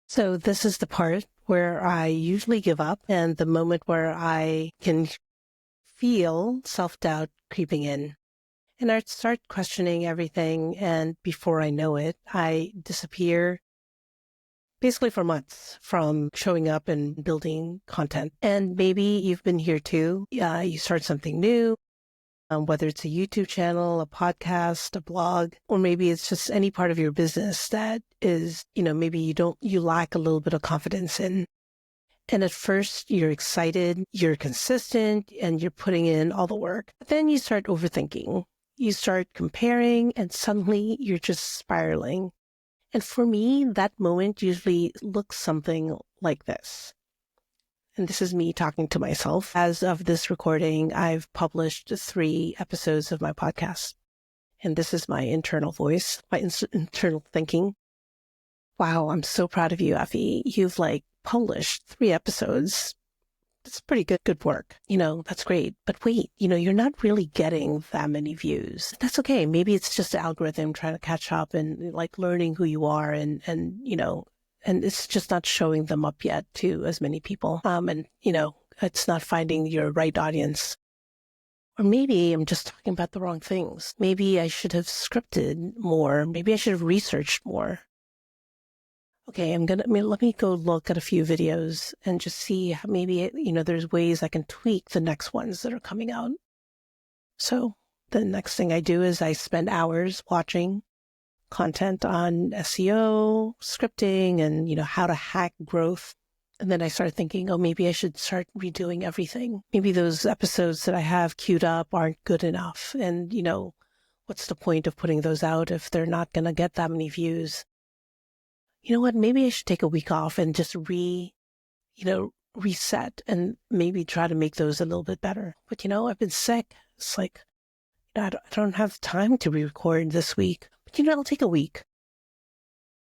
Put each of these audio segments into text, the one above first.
So this is the part where I usually give up and the moment where I can feel self-doubt creeping in. And I start questioning everything, and before I know it, I disappear basically for months from showing up and building content. And maybe you've been here too. You start something new, whether it's a YouTube channel, a podcast, a blog, or maybe it's just any part of your business that is, maybe you lack a little bit of confidence in. And at first you're excited, you're consistent, and you're putting in all the work. But then you start overthinking. You start comparing, and suddenly you're just spiraling. And for me, that moment usually looks something like this. And this is me talking to myself. As of this recording, I've published 3 episodes of my podcast. And this is my internal voice, my internal thinking. Wow, I'm so proud of you, Effie. You've published 3 episodes. That's pretty good work. That's great. But wait, you're not really getting that many views. That's okay. Maybe it's just the algorithm trying to catch up and learning who you are and it's just not showing them up yet to as many people. It's not finding your right audience. Or maybe I'm just talking about the wrong things. Maybe I should have scripted more. Maybe I should have researched more. Okay, let me go look at a few videos and just see how maybe, there's ways I can tweak the next ones that are coming out. So the next thing I do is I spend hours watching content on SEO, scripting, and, how to hack growth. And then I started thinking, maybe I should start redoing everything. Maybe those episodes that I have queued up aren't good enough. And, what's the point of putting those out if they're not going to get that many views? You know what? Maybe I should take a week off and just reset and maybe try to make those a little bit better. But, I've been sick. It's I don't have time to re-record this week. But, I'll take a week.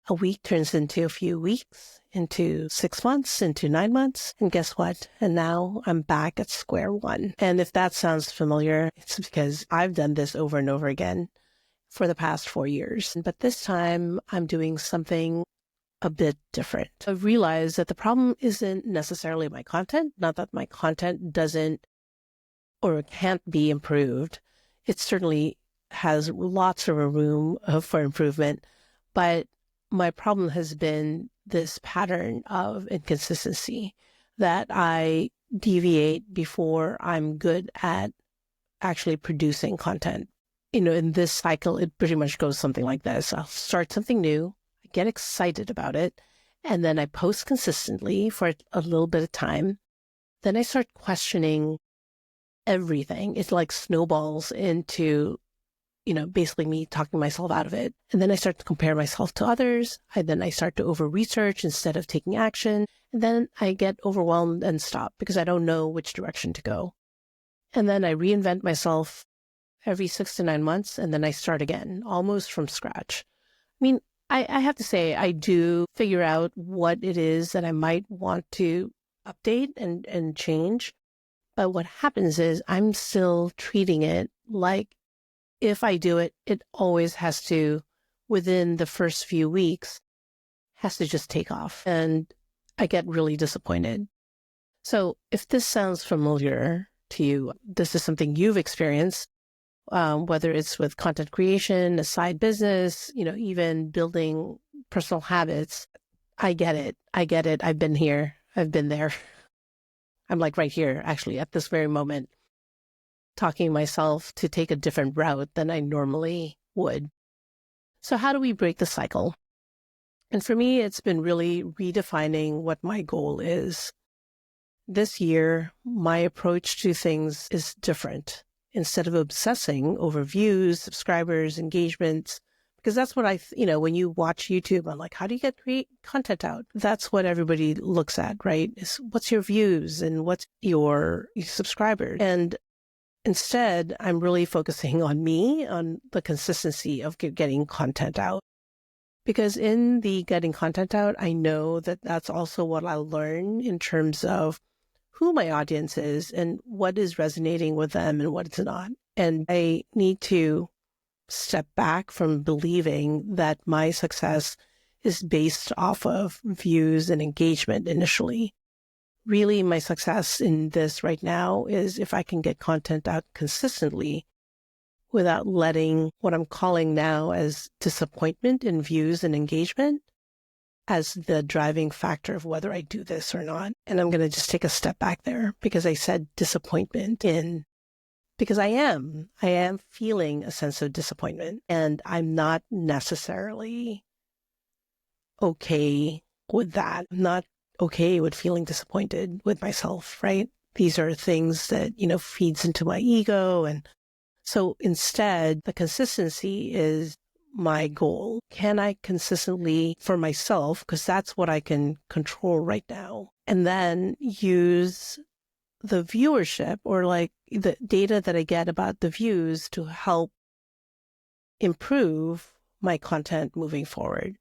A week turns into a few weeks, into 6 months, into 9 months. And guess what? And now I'm back at square one. And if that sounds familiar, it's because I've done this over and over again for the past 4 years. But this time I'm doing something a bit different. I realized that the problem isn't necessarily my content, not that my content doesn't or can't be improved. It certainly has lots of room for improvement, but my problem has been this pattern of inconsistency that I deviate before I'm good at actually producing content. In this cycle, it pretty much goes something like this. I'll start something new, get excited about it, and then I post consistently for a little bit of time. Then I start questioning everything. It snowballs into, basically me talking myself out of it. And then I start to compare myself to others. Then I start to over-research instead of taking action. And then I get overwhelmed and stop because I don't know which direction to go. And then I reinvent myself every 6 to 9 months, and then I start again, almost from scratch. I have to say, I do figure out what it is that I might want to update and change. But what happens is I'm still treating it like if I do it, it always has to, within the first few weeks, has to just take off. And I get really disappointed. So if this sounds familiar to you, this is something you've experienced, whether it's with content creation, a side business, even building personal habits. I get it. I've been here. I've been there. I'm right here, actually, at this very moment, talking myself to take a different route than I normally would. So how do we break the cycle? And for me, it's been really redefining what my goal is. This year, my approach to things is different. Instead of obsessing over views, subscribers, engagements, because that's what when you watch YouTube, I'm how do you get great content out? That's what everybody looks at, right? Is what's your views and what's your subscribers? And instead, I'm really focusing on me, on the consistency of getting content out. Because in the getting content out, I know that that's also what I'll learn in terms of who my audience is and what is resonating with them and what it's not. And I need to step back from believing that my success is based off of views and engagement initially. Really, my success in this right now is if I can get content out consistently without letting what I'm calling now as disappointment in views and engagement as the driving factor of whether I do this or not. And I'm going to just take a step back there because I said disappointment because I am feeling a sense of disappointment, and I'm not necessarily okay with that. I'm not okay with feeling disappointed with myself, right? These are things that, feeds into my ego. And so instead, the consistency is my goal. Can I consistently, for myself, because that's what I can control right now, and then use the viewership or like the data that I get about the views to help improve my content moving forward.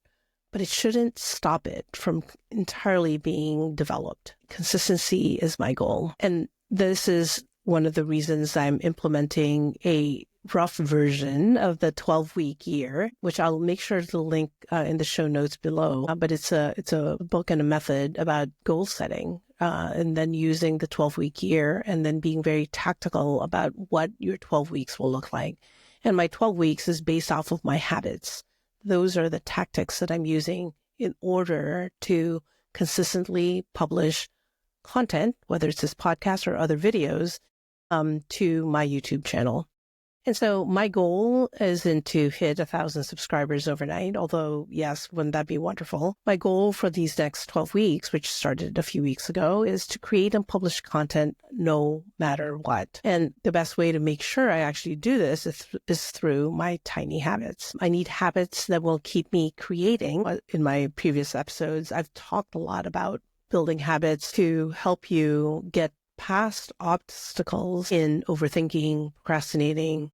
But it shouldn't stop it from entirely being developed. Consistency is my goal. And this is one of the reasons I'm implementing a rough version of the 12-week year, which I'll make sure to link in the show notes below. But it's a book and a method about goal setting, and then using the 12-week year and then being very tactical about what your 12 weeks will look like. And my 12 weeks is based off of my habits. Those are the tactics that I'm using in order to consistently publish content, whether it's this podcast or other videos, to my YouTube channel. And so my goal isn't to hit 1,000 subscribers overnight, although, yes, wouldn't that be wonderful? My goal for these next 12 weeks, which started a few weeks ago, is to create and publish content no matter what. And the best way to make sure I actually do this is through my tiny habits. I need habits that will keep me creating. In my previous episodes, I've talked a lot about building habits to help you get past obstacles in overthinking, procrastinating,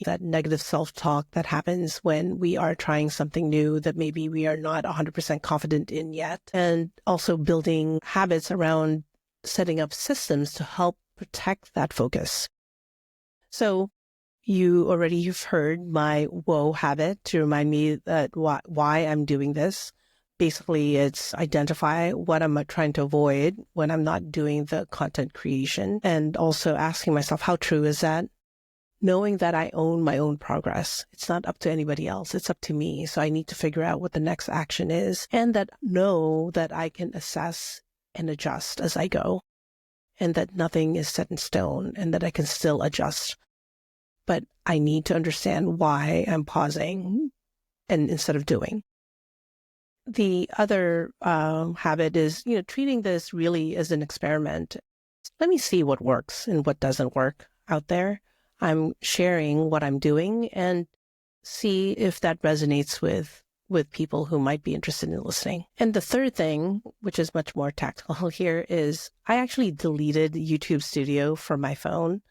that negative self-talk that happens when we are trying something new that maybe we are not 100% confident in yet, and also building habits around setting up systems to help protect that focus. So you've heard my whoa habit to remind me that why I'm doing this. Basically, it's identify what I'm trying to avoid when I'm not doing the content creation, and also asking myself, how true is that? Knowing that I own my own progress. It's not up to anybody else. It's up to me. So I need to figure out what the next action is, and know that I can assess and adjust as I go, and that nothing is set in stone, and that I can still adjust. But I need to understand why I'm pausing and instead of doing. The other habit is, treating this really as an experiment. Let me see what works and what doesn't work out there. I'm sharing what I'm doing and see if that resonates with people who might be interested in listening. And the third thing, which is much more tactical here, is I actually deleted YouTube Studio from my phone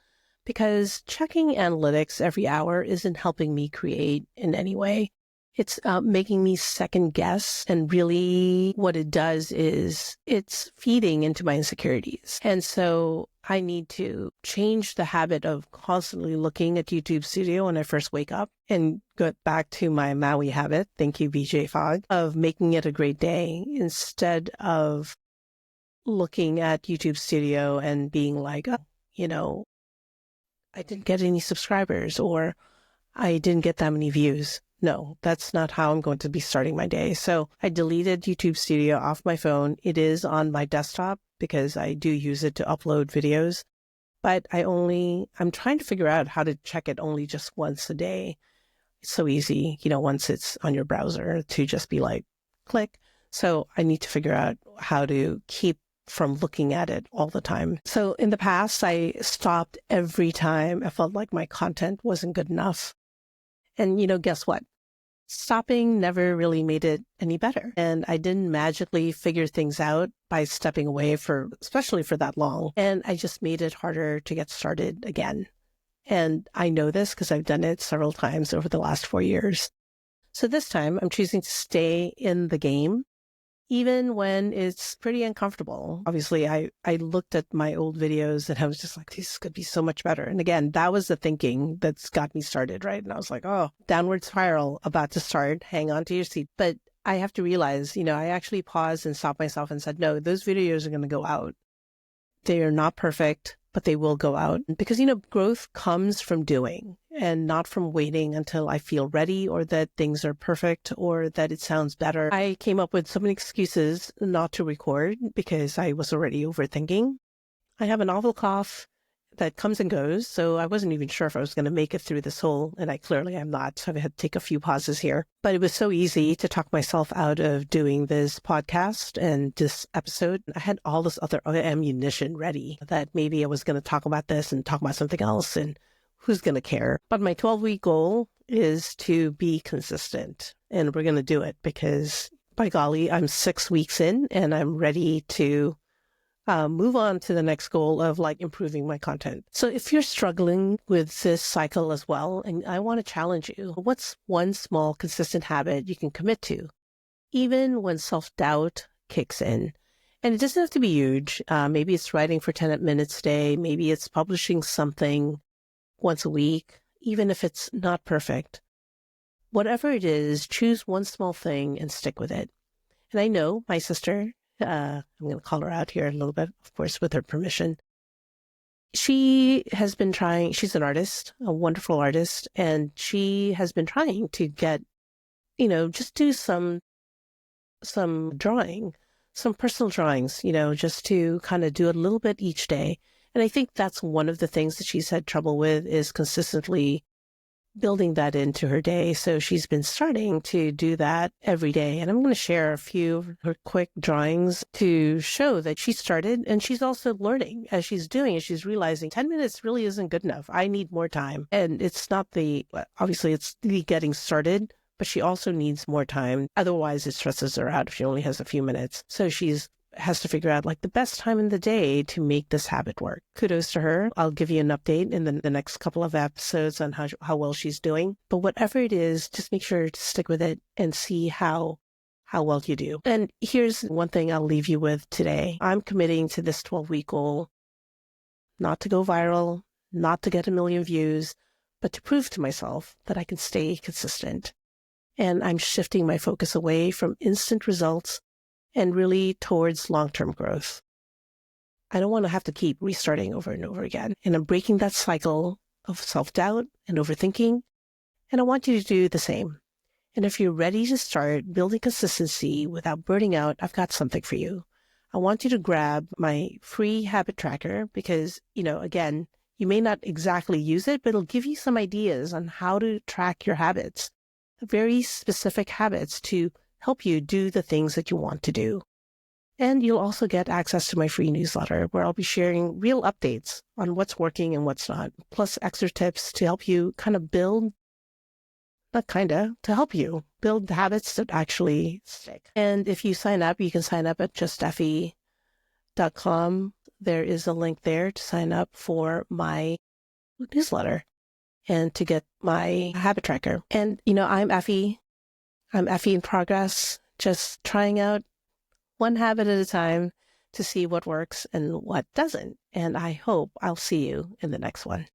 because checking analytics every hour isn't helping me create in any way. It's making me second guess. And really what it does is it's feeding into my insecurities. And so I need to change the habit of constantly looking at YouTube Studio when I first wake up and get back to my Maui habit, thank you, BJ Fogg, of making it a great day instead of looking at YouTube Studio and being like, oh, I didn't get any subscribers or I didn't get that many views. No, that's not how I'm going to be starting my day. So I deleted YouTube Studio off my phone. It is on my desktop because I do use it to upload videos, but I'm trying to figure out how to check it only just once a day. It's so easy, once it's on your browser to just be like, click. So I need to figure out how to keep from looking at it all the time. So in the past, I stopped every time I felt like my content wasn't good enough. And, guess what? Stopping never really made it any better. And I didn't magically figure things out by stepping away especially for that long. And I just made it harder to get started again. And I know this because I've done it several times over the last 4 years. So this time I'm choosing to stay in the game, even when it's pretty uncomfortable. Obviously, I looked at my old videos and I was just like, this could be so much better. And again, that was the thinking that's got me started, right? And I was like, oh, downward spiral about to start. Hang on to your seat. But I have to realize, I actually paused and stopped myself and said, no, those videos are going to go out. They are not perfect, but they will go out because, growth comes from doing and not from waiting until I feel ready or that things are perfect or that it sounds better. I came up with so many excuses not to record because I was already overthinking. I have an awful cough that comes and goes, so I wasn't even sure if I was going to make it through this whole, and I clearly am not, so I had to take a few pauses here. But it was so easy to talk myself out of doing this podcast and this episode. I had all this other ammunition ready that maybe I was going to talk about this and talk about something else, and who's going to care? But my 12-week goal is to be consistent, and we're going to do it because, by golly, I'm 6 weeks in, and I'm ready to move on to the next goal of improving my content. So if you're struggling with this cycle as well, and I want to challenge you, what's one small consistent habit you can commit to, even when self-doubt kicks in? And it doesn't have to be huge. Maybe it's writing for 10 minutes a day. Maybe it's publishing something once a week, even if it's not perfect. Whatever it is, choose one small thing and stick with it. And I know my sister, I'm going to call her out here a little bit, of course, with her permission. She has been trying, she's an artist, a wonderful artist, and she has been trying to get, just do some drawing, some personal drawings, just to kind of do a little bit each day. And I think that's one of the things that she's had trouble with is consistently building that into her day. So she's been starting to do that every day. And I'm going to share a few of her quick drawings to show that she started, and she's also learning as she's doing it. She's realizing 10 minutes really isn't good enough. I need more time. And it's not obviously it's the getting started, but she also needs more time. Otherwise it stresses her out if she only has a few minutes. So has to figure out the best time in the day to make this habit work. Kudos to her. I'll give you an update in the next couple of episodes on how well she's doing. But whatever it is, just make sure to stick with it and see how well you do. And here's one thing I'll leave you with today. I'm committing to this 12-week goal, not to go viral, not to get a million views, but to prove to myself that I can stay consistent. And I'm shifting my focus away from instant results and really towards long-term growth. I don't want to have to keep restarting over and over again. And I'm breaking that cycle of self-doubt and overthinking. And I want you to do the same. And if you're ready to start building consistency without burning out, I've got something for you. I want you to grab my free habit tracker because, again, you may not exactly use it, but it'll give you some ideas on how to track your habits, very specific habits to help you do the things that you want to do. And you'll also get access to my free newsletter where I'll be sharing real updates on what's working and what's not, plus extra tips to help you to help you build habits that actually stick. And if you sign up, you can sign up at justeffy.com. There is a link there to sign up for my newsletter and to get my habit tracker. And, I'm Effie. I'm Effie in progress, just trying out one habit at a time to see what works and what doesn't. And I hope I'll see you in the next one.